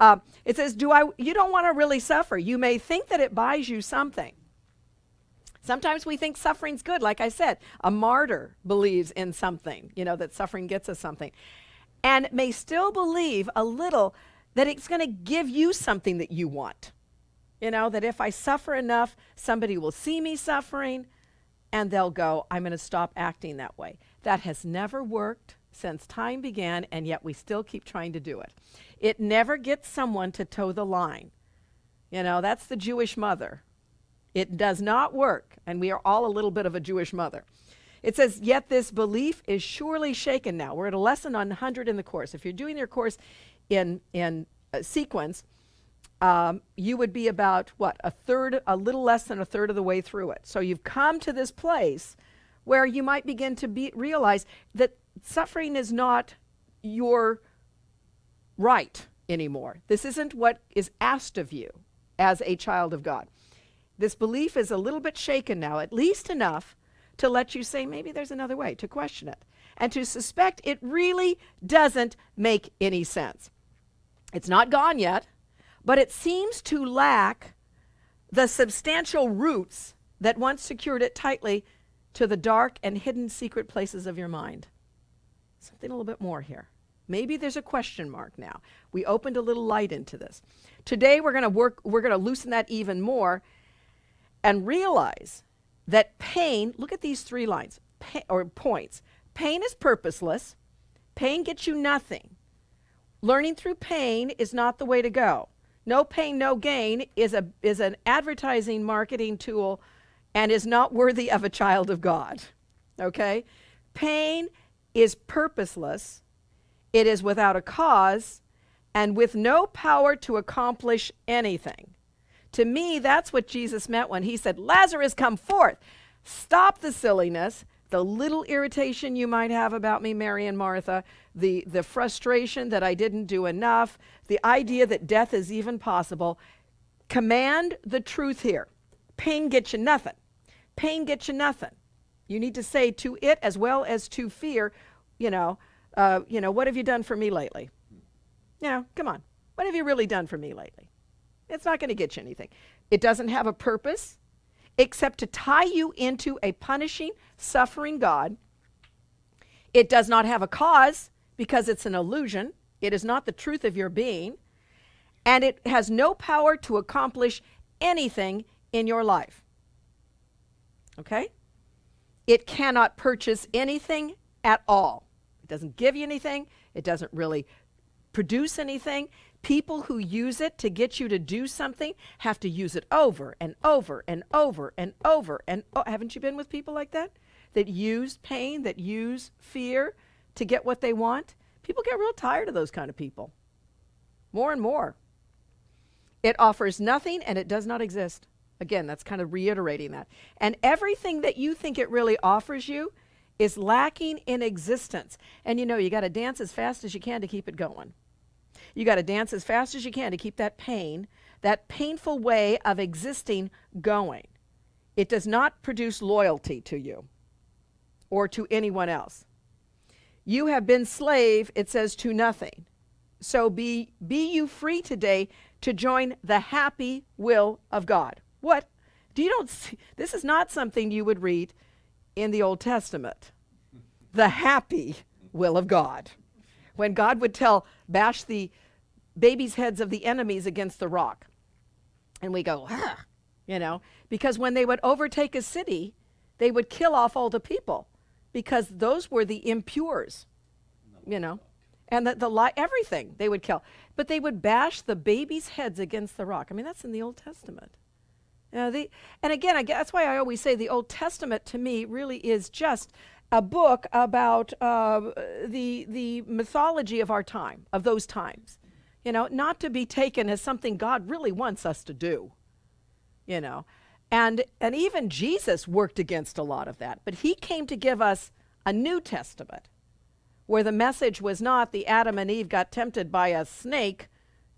It says, you don't want to really suffer. You may think that it buys you something. Sometimes we think suffering's good. Like I said, a martyr believes in something, that suffering gets us something. And may still believe a little that it's going to give you something that you want. That if I suffer enough, somebody will see me suffering and they'll go, I'm going to stop acting that way. That has never worked since time began, and yet we still keep trying to do it. It never gets someone to toe the line. That's the Jewish mother. It does not work, and we are all a little bit of a Jewish mother. It says, yet this belief is surely shaken now. We're at a lesson on 100 in the course. If you're doing your course in sequence, you would be about, a little less than a third of the way through it. So you've come to this place where you might begin to realize that suffering is not your right anymore. This isn't what is asked of you as a child of God. This belief is a little bit shaken now, at least enough to let you say, maybe there's another way, to question it, and to suspect it really doesn't make any sense. It's not gone yet, but it seems to lack the substantial roots that once secured it tightly to the dark and hidden secret places of your mind. Something a little bit more here. Maybe there's a question mark now. We opened a little light into this. Today we're going to loosen that even more and realize that pain, look at these 3 lines, or points. Pain is purposeless. Pain gets you nothing. Learning through pain is not the way to go. No pain, no gain is an advertising marketing tool and is not worthy of a child of God. Okay? Pain is purposeless. It is without a cause and with no power to accomplish anything. To me, that's what Jesus meant when he said, Lazarus, come forth. Stop the silliness, the little irritation you might have about me, Mary and Martha, the frustration that I didn't do enough, the idea that death is even possible. Command the truth here. Pain gets you nothing. Pain gets you nothing. You need to say to it as well as to fear, what have you done for me lately? Come on. What have you really done for me lately? It's not going to get you anything. It doesn't have a purpose except to tie you into a punishing, suffering God. It does not have a cause because it's an illusion. It is not the truth of your being. And it has no power to accomplish anything in your life. Okay? It cannot purchase anything at all. It doesn't give you anything. It doesn't really produce anything. People who use it to get you to do something have to use it over and over and over and over. And haven't you been with people like that? That use pain, that use fear to get what they want? People get real tired of those kind of people. More and more. It offers nothing and it does not exist. Again, that's kind of reiterating that. And everything that you think it really offers you is lacking in existence. And you got to dance as fast as you can to keep it going. You got to dance as fast as you can to keep that pain, that painful way of existing going. It does not produce loyalty to you or to anyone else. You have been slave, it says, to nothing. So be you free today to join the happy will of God. What? This is not something you would read in the Old Testament. The happy will of God. When God would bash the babies' heads of the enemies against the rock. And we go, because when they would overtake a city, they would kill off all the people because those were the impures, and everything they would kill. But they would bash the babies' heads against the rock. I mean, that's in the Old Testament. And again, that's why I always say the Old Testament to me really is just a book about the mythology of our time, of those times. Not to be taken as something God really wants us to do. And even Jesus worked against a lot of that. But he came to give us a New Testament where the message was not the Adam and Eve got tempted by a snake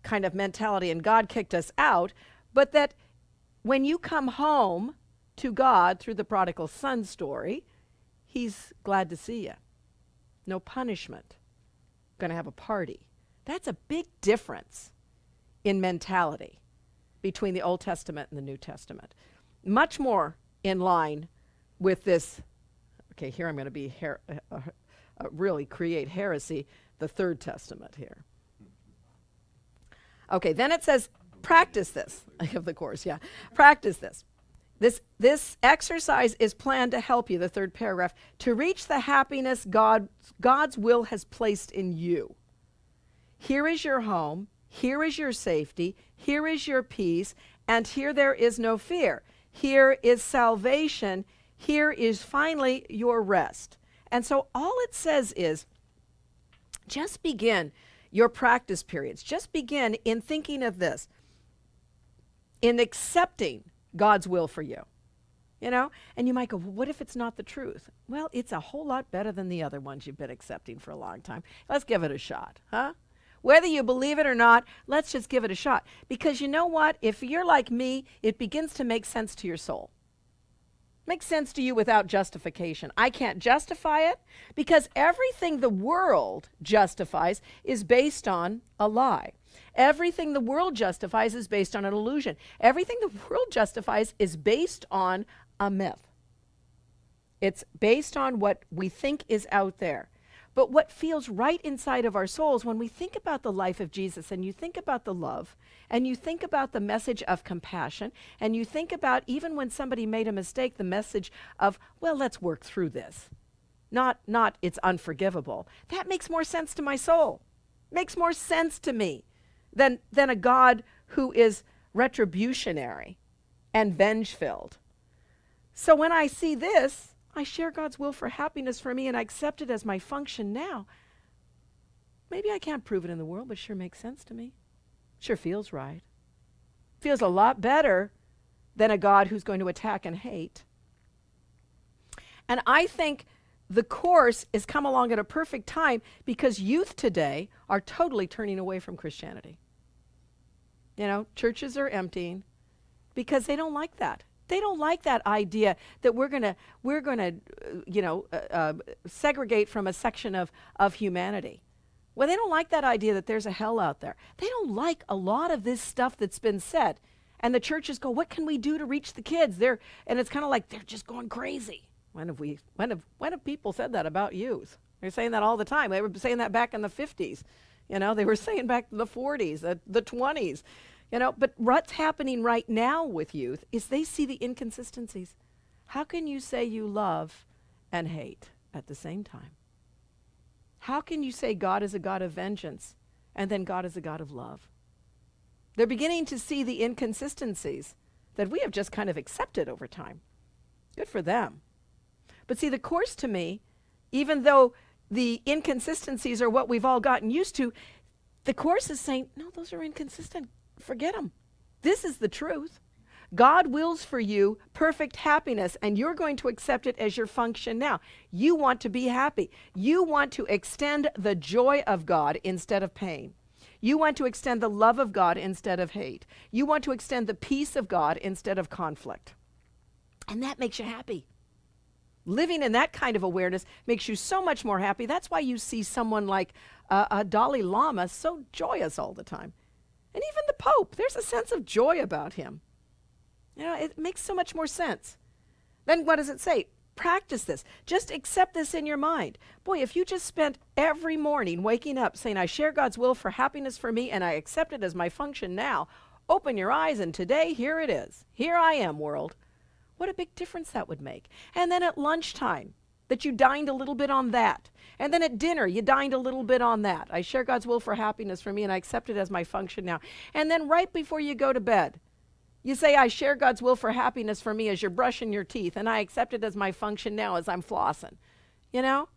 kind of mentality and God kicked us out, but that when you come home to God through the prodigal son story, he's glad to see you. No punishment. Going to have a party. That's a big difference. in mentality between the Old Testament and the New Testament. Much more in line with this. Okay, here I'm going to be really create heresy, the Third Testament here. Okay, then it says, practice this. Of the course, yeah. Practice this. This exercise is planned to help you, the third paragraph, to reach the happiness God's will has placed in you. Here is your home, here is your safety, here is your peace, and here there is no fear. Here is salvation, here is finally your rest. And so all it says is, just begin your practice periods. Just begin in thinking of this, in accepting God's will for you. You know? And you might go, well, what if it's not the truth? Well, it's a whole lot better than the other ones you've been accepting for a long time. Let's give it a shot, huh? Whether you believe it or not, let's just give it a shot. Because you know what? If you're like me, it begins to make sense to your soul. Makes sense to you without justification. I can't justify it because everything the world justifies is based on a lie. Everything the world justifies is based on an illusion. Everything the world justifies is based on a myth. It's based on what we think is out there. But what feels right inside of our souls when we think about the life of Jesus and you think about the love and you think about the message of compassion and you think about even when somebody made a mistake, the message of, well, let's work through this. Not it's unforgivable. That makes more sense to my soul. Makes more sense to me than a God who is retributionary and venge-filled. So when I see this, I share God's will for happiness for me and I accept it as my function now. Maybe I can't prove it in the world, but it sure makes sense to me. Sure feels right. Feels a lot better than a God who's going to attack and hate. And I think the course has come along at a perfect time because youth today are totally turning away from Christianity. You know, churches are emptying because they don't like that. They don't like that idea that we're gonna segregate from a section of humanity. Well, they don't like that idea that there's a hell out there. They don't like a lot of this stuff that's been said. And the churches go, what can we do to reach the kids? And it's kind of like they're just going crazy. When have people said that about youth? They're saying that all the time. They were saying that back in the 50s. You know, they were saying back in the 40s, the 20s. You know, but what's happening right now with youth is they see the inconsistencies. How can you say you love and hate at the same time? How can you say God is a God of vengeance and then God is a God of love? They're beginning to see the inconsistencies that we have just kind of accepted over time. Good for them. But see, the course to me, even though the inconsistencies are what we've all gotten used to, the course is saying, no, those are inconsistent. Forget them. This is the truth. God wills for you perfect happiness, and you're going to accept it as your function now. You want to be happy. You want to extend the joy of God instead of pain. You want to extend the love of God instead of hate. You want to extend the peace of God instead of conflict. And that makes you happy. Living in that kind of awareness makes you so much more happy. That's why you see someone like a Dalai Lama so joyous all the time. And even the Pope, there's a sense of joy about him. You know, it makes so much more sense. Then what does it say? Practice this. Just accept this in your mind. Boy, if you just spent every morning waking up saying, I share God's will for happiness for me and I accept it as my function now, open your eyes and today, here it is. Here I am, world. What a big difference that would make. And then at lunchtime, that you dined a little bit on that. And then at dinner, you dined a little bit on that. I share God's will for happiness for me and I accept it as my function now. And then right before you go to bed, you say, I share God's will for happiness for me as you're brushing your teeth and I accept it as my function now as I'm flossing. You know?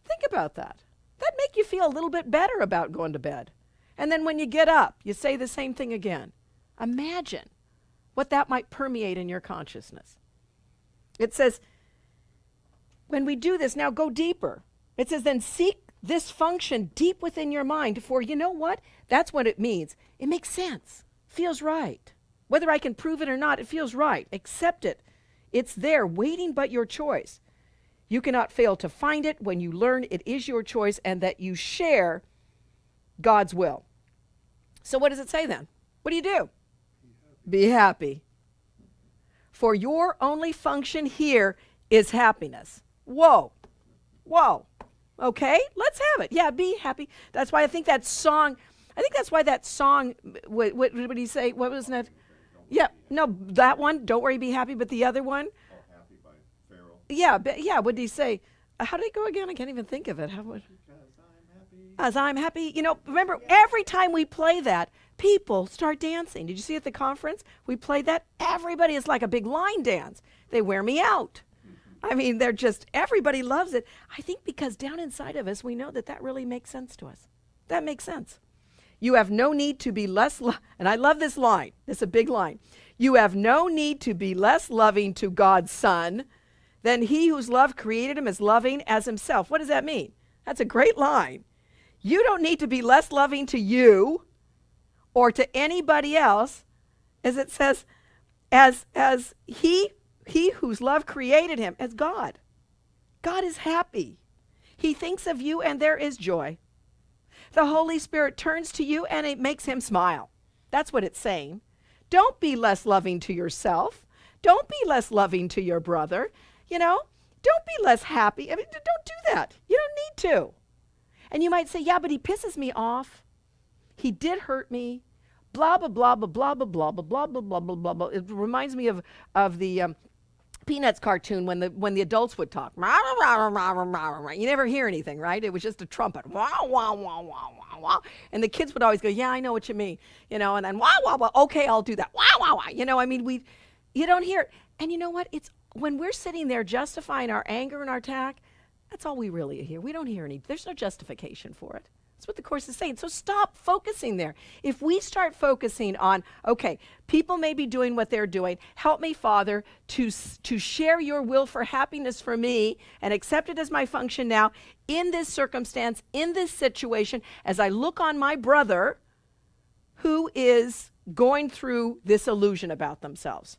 Think about that. That'd make you feel a little bit better about going to bed. And then when you get up, you say the same thing again. Imagine what that might permeate in your consciousness. It says, when we do this, now go deeper. It says, then seek this function deep within your mind, for you know what? That's what it means. It makes sense. Feels right. Whether I can prove it or not, it feels right. Accept it. It's there, waiting but your choice. You cannot fail to find it when you learn it is your choice and that you share God's will. So what does it say then? What do? Be happy. For your only function here is happiness. Whoa. Whoa. Okay, let's have it. Yeah, be happy. That's why I think that's why that song, what did he say? What was that? Yeah, no, that one, Don't Worry, Be Happy, but the other one? Oh, Happy by Farrell. Yeah, what did he say? How did it go again? I can't even think of it. How would? Because I'm happy. As I'm happy. You know, remember, every time we play that, people start dancing. Did you see at the conference? We played that. Everybody is like a big line dance. They wear me out. I mean, they're just, everybody loves it. I think because down inside of us, we know that that really makes sense to us. That makes sense. You have no need to be less, and I love this line. It's a big line. You have no need to be less loving to God's Son than he whose love created him as loving as himself. What does that mean? That's a great line. You don't need to be less loving to you or to anybody else, as it says, as he whose love created him, as God. God is happy. He thinks of you and there is joy. The Holy Spirit turns to you and it makes him smile. That's what it's saying. Don't be less loving to yourself. Don't be less loving to your brother. You know, don't be less happy. I mean, don't do that. You don't need to. And you might say, yeah, but he pisses me off. He did hurt me. Blah, blah, blah, blah, blah, blah, blah, blah, blah, blah, blah, blah, blah, blah. It reminds me of the Peanuts cartoon when the adults would talk. You never hear anything, right? It was just a trumpet. Wah, wah, wah, wah, wah, wah. And the kids would always go, yeah, I know what you mean. You know, and then wah, wah, wah, okay, I'll do that. Wah, wah, wah. You know, I mean, you don't hear it. And you know what? It's when we're sitting there justifying our anger and our attack, that's all we really hear. We don't hear there's no justification for it. That's what the Course is saying. So stop focusing there. If we start focusing on, okay, people may be doing what they're doing. Help me, Father, to share your will for happiness for me and accept it as my function now in this circumstance, in this situation, as I look on my brother who is going through this illusion about themselves.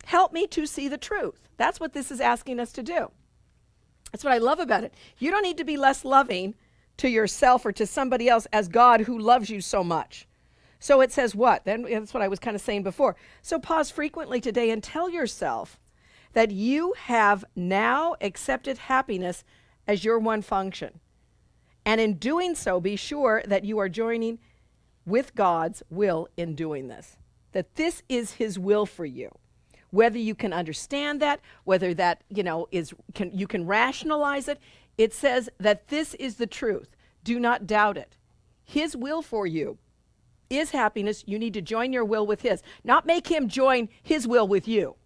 Help me to see the truth. That's what this is asking us to do. That's what I love about it. You don't need to be less loving to yourself or to somebody else as God who loves you so much. So it says what? Then that's what I was kind of saying before. So pause frequently today and tell yourself that you have now accepted happiness as your one function. And in doing so, be sure that you are joining with God's will in doing this. That this is his will for you. Whether you can understand that, whether that, you can rationalize it, it says that this is the truth. Do not doubt it. His will for you is happiness. You need to join your will with his. Not make him join his will with you.